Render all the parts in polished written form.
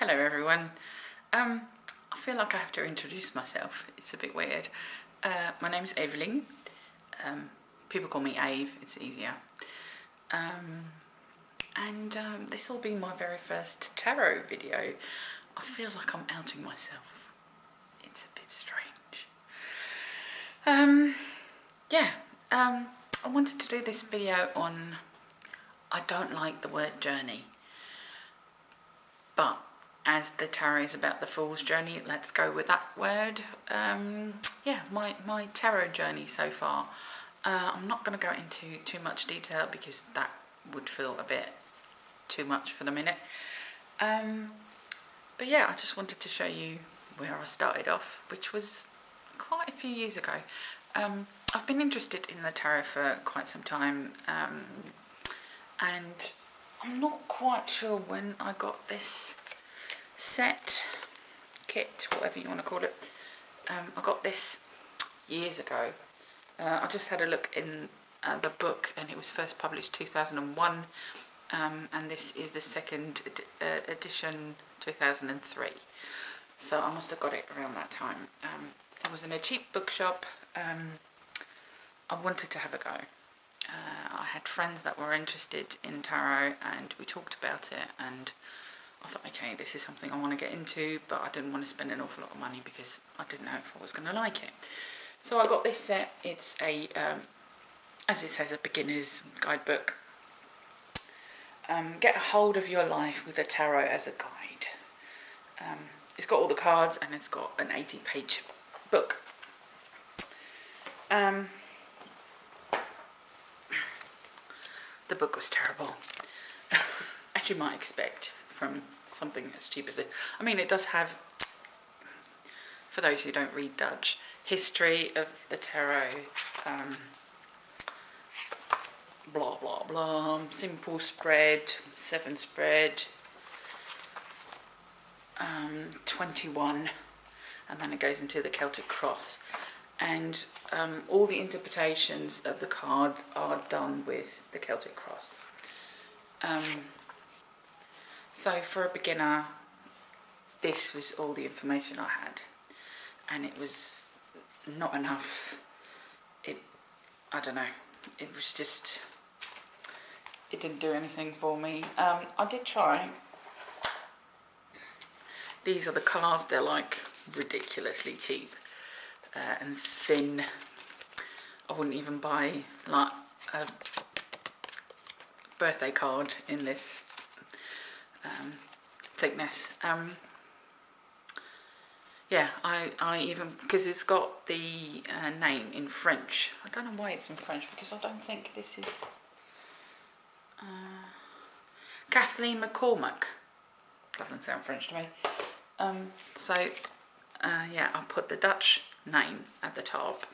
Hello everyone. I feel like I have to introduce myself. It's a bit weird. My name's Evelyn. People call me Ave, it's easier. This will be my very first tarot video. I feel like I'm outing myself. It's a bit strange. I wanted to do this video on, I don't like the word journey, but as the tarot is about the Fool's journey, let's go with that word. My tarot journey so far. I'm not going to go into too much detail because that would feel a bit too much for the minute. But yeah, I just wanted to show you where I started off, which was quite a few years ago. I've been interested in the tarot for quite some time, and I'm not quite sure when I got this kit, whatever you want to call it. I got this years ago. I just had a look in the book, and it was first published 2001, and this is the second edition, 2003. So I must have got it around that time. It was in a cheap bookshop. I wanted to have a go. I had friends that were interested in tarot, and we talked about it, and I thought, okay, this is something I want to get into, but I didn't want to spend an awful lot of money because I didn't know if I was going to like it. So I got this set. It's a, as it says, a beginner's guidebook. Get a hold of your life with the tarot as a guide. It's got all the cards, and it's got an 80-page book. The book was terrible, as you might expect from something as cheap as this. I mean, it does have, for those who don't read Dutch, history of the tarot, blah blah blah, simple spread, 7 spread, 21, and then it goes into the Celtic cross. And all the interpretations of the cards are done with the Celtic cross. So for a beginner, this was all the information I had, and it was not enough. I don't know, it was just, it didn't do anything for me. I did try. These are the cards. They're like ridiculously cheap. And thin. I wouldn't even buy like a birthday card in this thickness. I even, because it's got the name in French. I don't know why it's in French, because I don't think this is Kathleen McCormack. Doesn't sound French to me. I put the Dutch name at the top,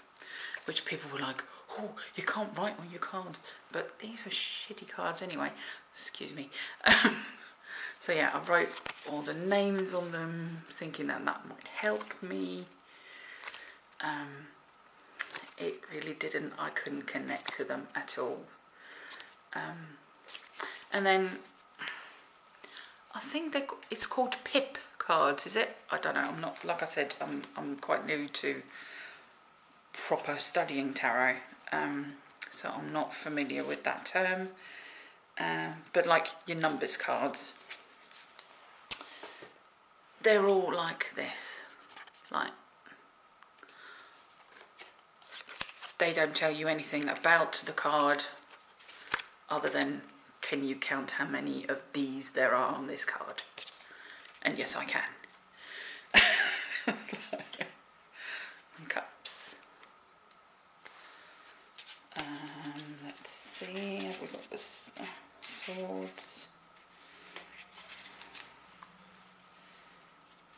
which people were like, oh, you can't write on your cards, but these were shitty cards anyway, excuse me. So yeah, I wrote all the names on them, thinking that that might help me. It really didn't. I couldn't connect to them at all. And then I think it's called pip cards, is it? I don't know. I'm not, like I said, I'm quite new to proper studying tarot, so I'm not familiar with that term. But like your numbers cards, they're all like this. Like, they don't tell you anything about the card other than, can you count how many of these there are on this card? And yes, I can. Cups. Let's see, have we got this? Swords.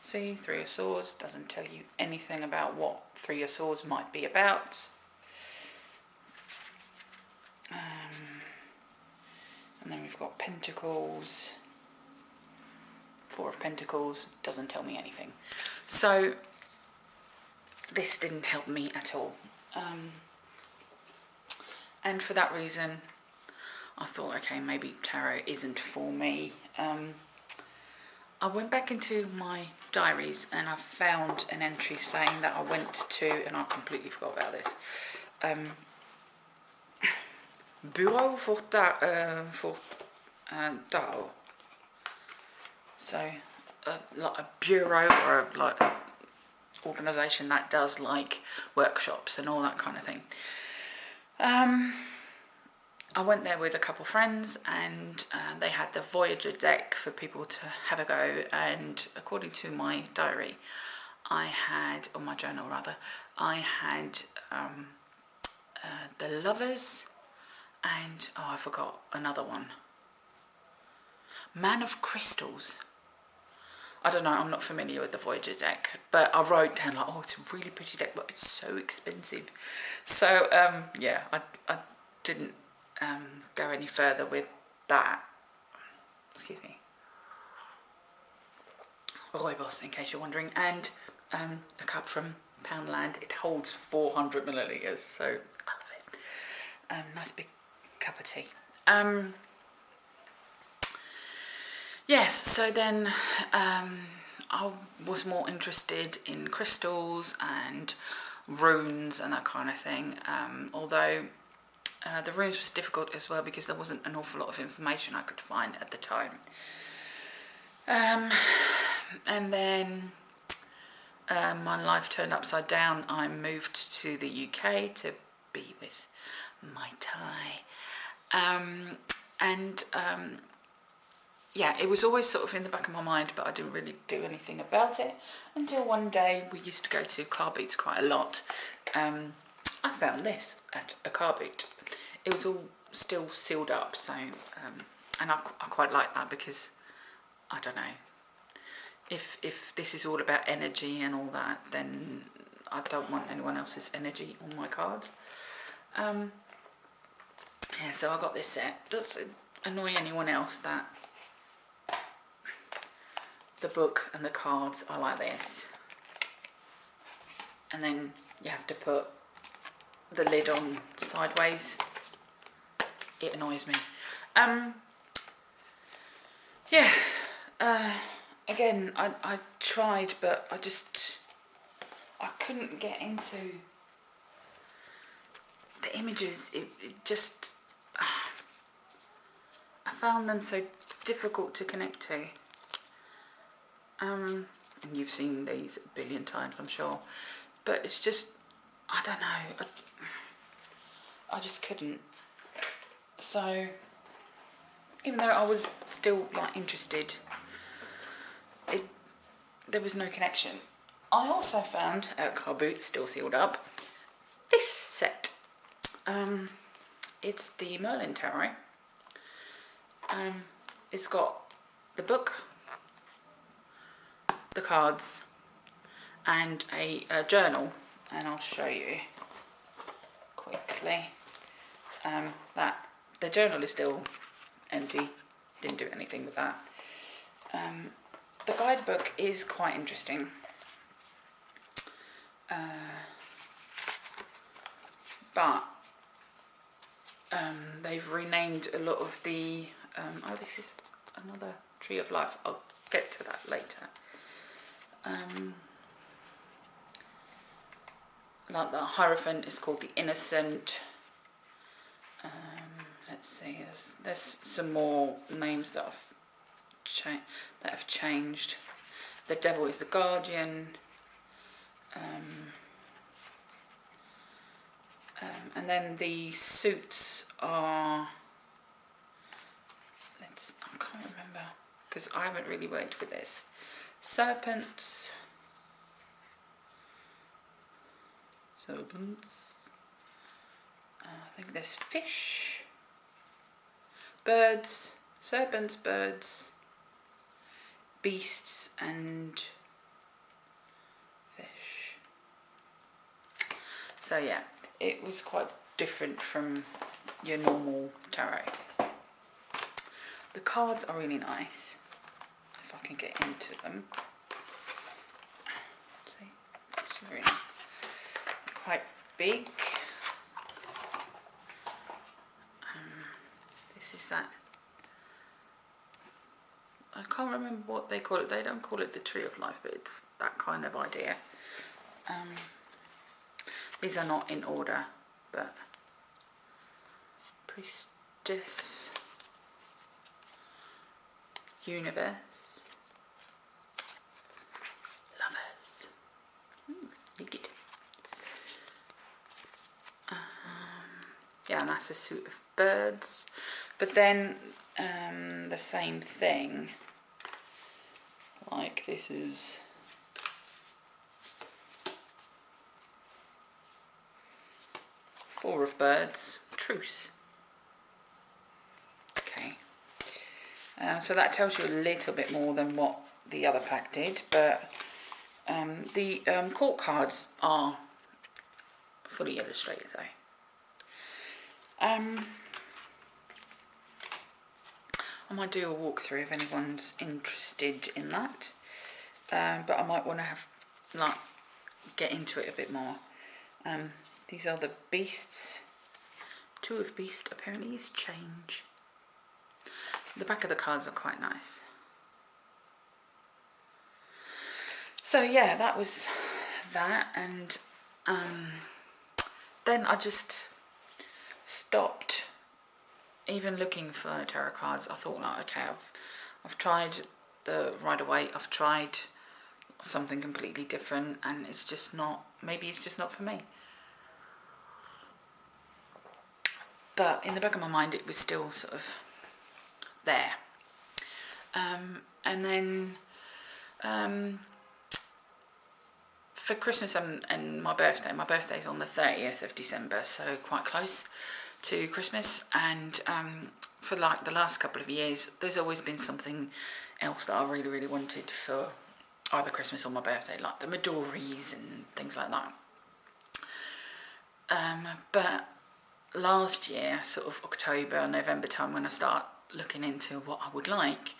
See, 3 of Swords doesn't tell you anything about what 3 of Swords might be about. And then we've got Pentacles. 4 of Pentacles doesn't tell me anything. So this didn't help me at all. And for that reason, I thought, okay, maybe tarot isn't for me. I went back into my diaries and I found an entry saying that I went to, and I completely forgot about this, Bureau for Dao. So, like a bureau or like a organisation that does like workshops and all that kind of thing. I went there with a couple of friends, and they had the Voyager deck for people to have a go, and according to my diary, I had, or my journal rather, I had the Lovers and, oh, I forgot another one. Man of Crystals. I don't know, I'm not familiar with the Voyager deck, but I wrote down like, oh, it's a really pretty deck, but it's so expensive. So, yeah, I didn't go any further with that. Excuse me. Rooibos, in case you're wondering, and a cup from Poundland. It holds 400 millilitres, so I love it. Nice big cup of tea. Yes, so then I was more interested in crystals and runes and that kind of thing, although the runes was difficult as well because there wasn't an awful lot of information I could find at the time. And then my life turned upside down. I moved to the UK to be with my Thai. Yeah, it was always sort of in the back of my mind, but I didn't really do anything about it until one day we used to go to car boots quite a lot. I found this at a car boot. It was all still sealed up, so and I quite like that because I don't know, if this is all about energy and all that, then I don't want anyone else's energy on my cards. Yeah, so I got this set. Does it annoy anyone else that the book and the cards are like this, and then you have to put the lid on sideways? It annoys me. Yeah, again, I tried, but I couldn't get into the images. It just, I found them so difficult to connect to. And you've seen these a billion times, I'm sure, but it's just, I don't know, I just couldn't. So even though I was still like interested, there was no connection. I also found at car boot, still sealed up, this set. It's the Merlin Tarot. It's got the book, the cards, and a journal, and I'll show you quickly that the journal is still empty, didn't do anything with that. The guidebook is quite interesting, but they've renamed a lot of the oh, this is another Tree of Life, I'll get to that later. Like the Hierophant is called the Innocent. Let's see, there's some more names that have changed. The Devil is the Guardian. And then the suits are, I can't remember because I haven't really worked with this. Serpents. I think there's fish, birds, serpents, birds, beasts, and fish. So yeah, it was quite different from your normal tarot. The cards are really nice, if I can get into them. See, it's really quite big. This is that. I can't remember what they call it. They don't call it the Tree of Life, but it's that kind of idea. These are not in order, but Priestess, Universe, Lovers. Good. Yeah, and that's a suit of birds. But then the same thing, like this is Four of Birds, Truce. Okay, so that tells you a little bit more than what the other pack did, but the court cards are fully illustrated though. I might do a walkthrough if anyone's interested in that, but I might want to have get into it a bit more. These are the beasts. Two of Beast apparently is change. The back of the cards are quite nice. So yeah, that was that, and then I just stopped even looking for tarot cards. I thought, like, okay, I've tried the Rider-Waite, I've tried something completely different, and it's just not, maybe it's just not for me. But in the back of my mind, it was still sort of there. And then for Christmas and my birthday's on the 30th of December, so quite close to Christmas. And for like the last couple of years, there's always been something else that I really, really wanted for either Christmas or my birthday, like the Midori's and things like that. But last year, sort of October, November time, when I start looking into what I would like,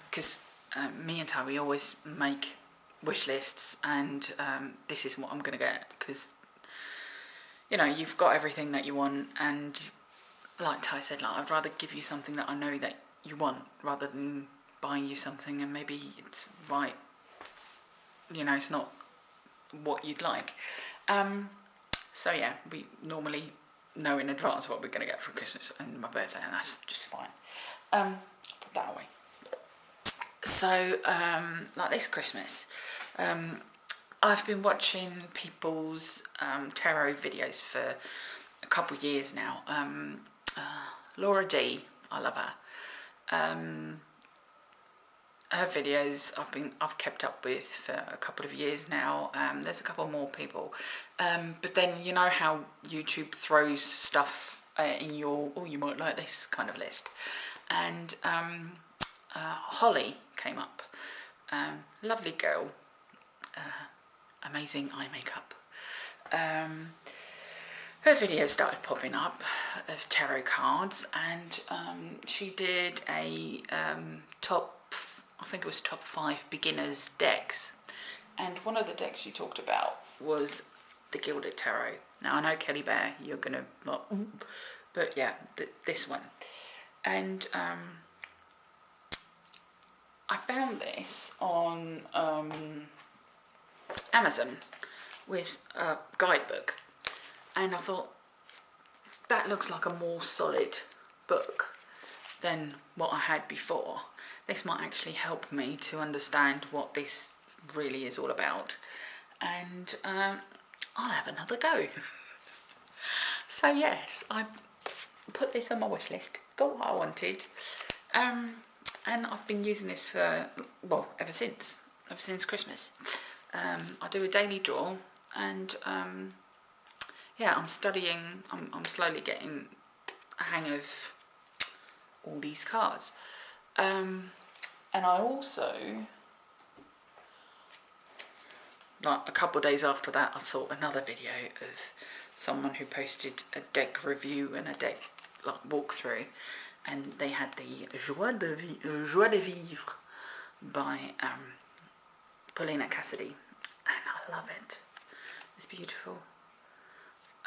because me and Terry always make wish lists, and this is what I'm going to get, because, you know, you've got everything that you want, and like Ty said, like, I'd rather give you something that I know that you want, rather than buying you something and maybe it's right, you know, it's not what you'd like. So yeah, we normally know in advance what we're going to get for Christmas and my birthday, and that's just fine. Put that away. So like this Christmas, I've been watching people's tarot videos for a couple of years now. Laura D, I love her. Her videos I've kept up with for a couple of years now. There's a couple more people, but then you know how YouTube throws stuff in your, oh, you might like this kind of list, and Holly came up. Lovely girl, amazing eye makeup. Her videos started popping up of tarot cards, and she did a I think it was top 5 beginners decks, and one of the decks she talked about was the Gilded Tarot. Now I know Kelly Bear, you're gonna not, but yeah, this one. And I found this on Amazon with a guidebook, and I thought, that looks like a more solid book than what I had before. This might actually help me to understand what this really is all about, and I'll have another go. So yes, I put this on my wish list, got what I wanted, and I've been using this for, well, ever since Christmas. I do a daily draw, and yeah, I'm studying, I'm slowly getting a hang of all these cards. And I also, like a couple of days after that, I saw another video of someone who posted a deck review and a deck like walkthrough, and they had the Joie de Vivre by Paulina Cassidy, and I love it. It's beautiful.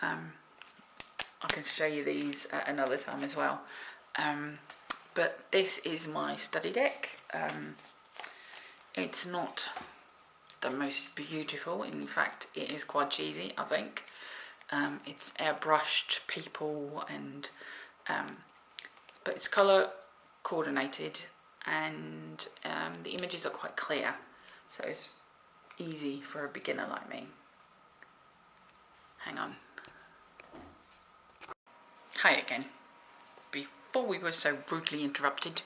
I can show you these at another time as well. but this is my study deck. It's not the most beautiful, in fact it is quite cheesy, I think. It's airbrushed people, and but it's colour coordinated, and the images are quite clear, so it's easy for a beginner like me. Hang on. Hi again. Before we were so rudely interrupted.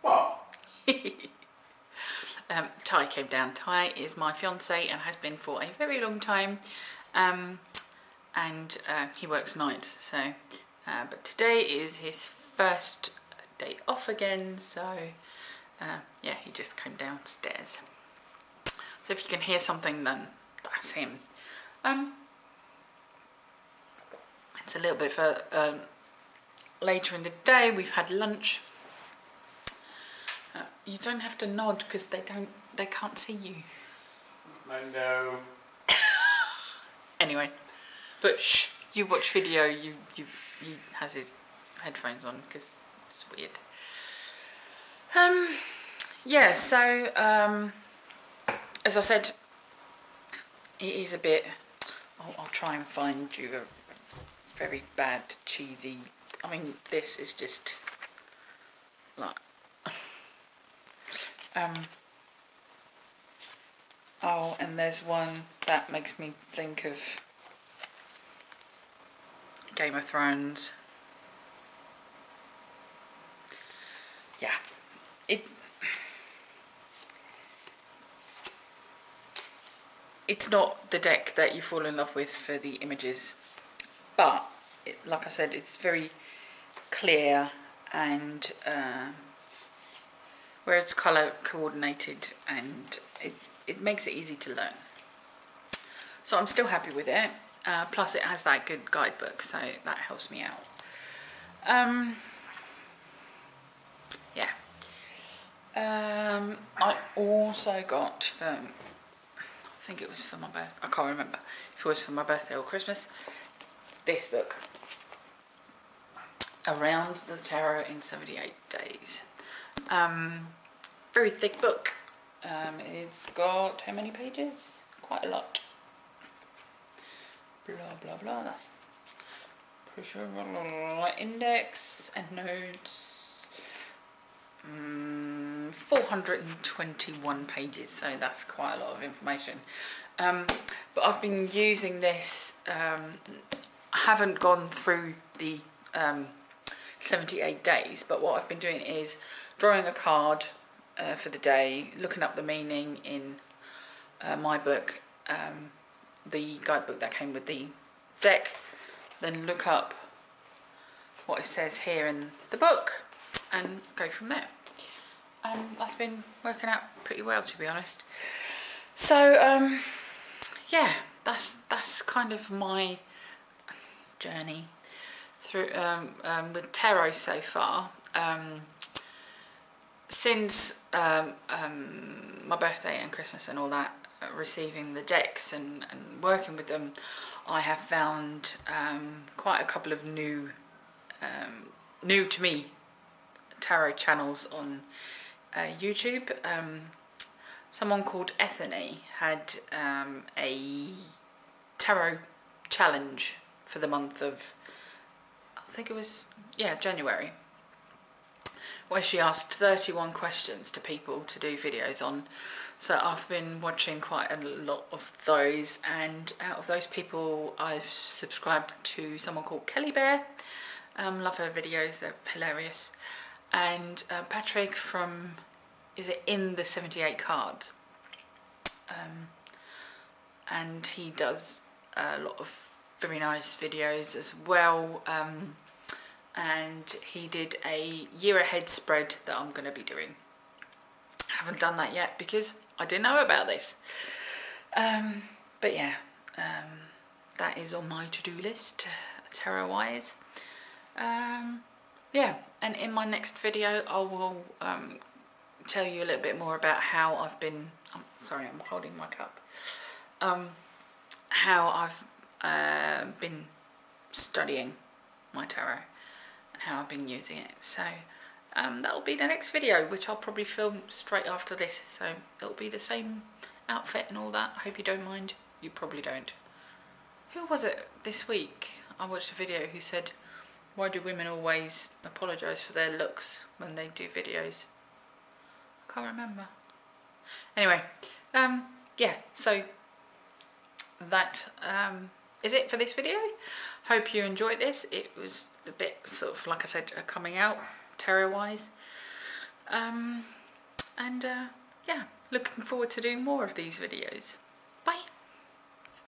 What? Ty came down. Ty is my fiance and has been for a very long time, and he works nights, so but today is his first day off again, so yeah, he just came downstairs. So if you can hear something, then that's him. It's a little bit further later in the day. We've had lunch. You don't have to nod because they can't see you. I know. Anyway, but shh, you watch video. He has his headphones on because it's weird. Yeah. So as I said, it is a bit. I'll try and find you a very bad cheesy. I mean, this is just like. Oh, and there's one that makes me think of Game of Thrones. Yeah, it's not the deck that you fall in love with for the images, but like I said, it's very clear, and where it's colour coordinated, and it makes it easy to learn. So I'm still happy with it. Plus it has that good guidebook, so that helps me out. Yeah. I also got I think it was for my birthday, I can't remember if it was for my birthday or Christmas, this book, Around the Tarot in 78 Days. Very thick book. It's got how many pages? Quite a lot. Blah blah blah. That's index and notes. 421 pages, so that's quite a lot of information. But I've been using this. I haven't gone through the 78 days, but what I've been doing is drawing a card for the day, looking up the meaning in my book, the guidebook that came with the deck, then look up what it says here in the book and go from there. And that's been working out pretty well, to be honest. So yeah, that's kind of my journey through with tarot so far. Since my birthday and Christmas and all that, receiving the decks and working with them, I have found quite a couple of new to me tarot channels on YouTube. Someone called Ethany had a tarot challenge for the month of, I think it was, January, where she asked 31 questions to people to do videos on. So I've been watching quite a lot of those, and out of those people I've subscribed to someone called Kelly Bear. Love her videos, they're hilarious. And Patrick from, is it In the 78 Cards? And he does a lot of very nice videos as well. And he did a year ahead spread that I'm going to be doing. I haven't done that yet because I didn't know about this. But yeah, that is on my to-do list, tarot wise. Yeah, and in my next video I will tell you a little bit more about how I've been, sorry, I'm holding my cup, how I've been studying my tarot, and how I've been using it. So that'll be the next video, which I'll probably film straight after this. So it'll be the same outfit and all that. I hope you don't mind. You probably don't. Who was it this week? I watched a video who said, why do women always apologise for their looks when they do videos? I can't remember. Anyway, yeah, so that is it for this video. Hope you enjoyed this. It was a bit sort of, like I said, coming out terror-wise. Yeah, looking forward to doing more of these videos.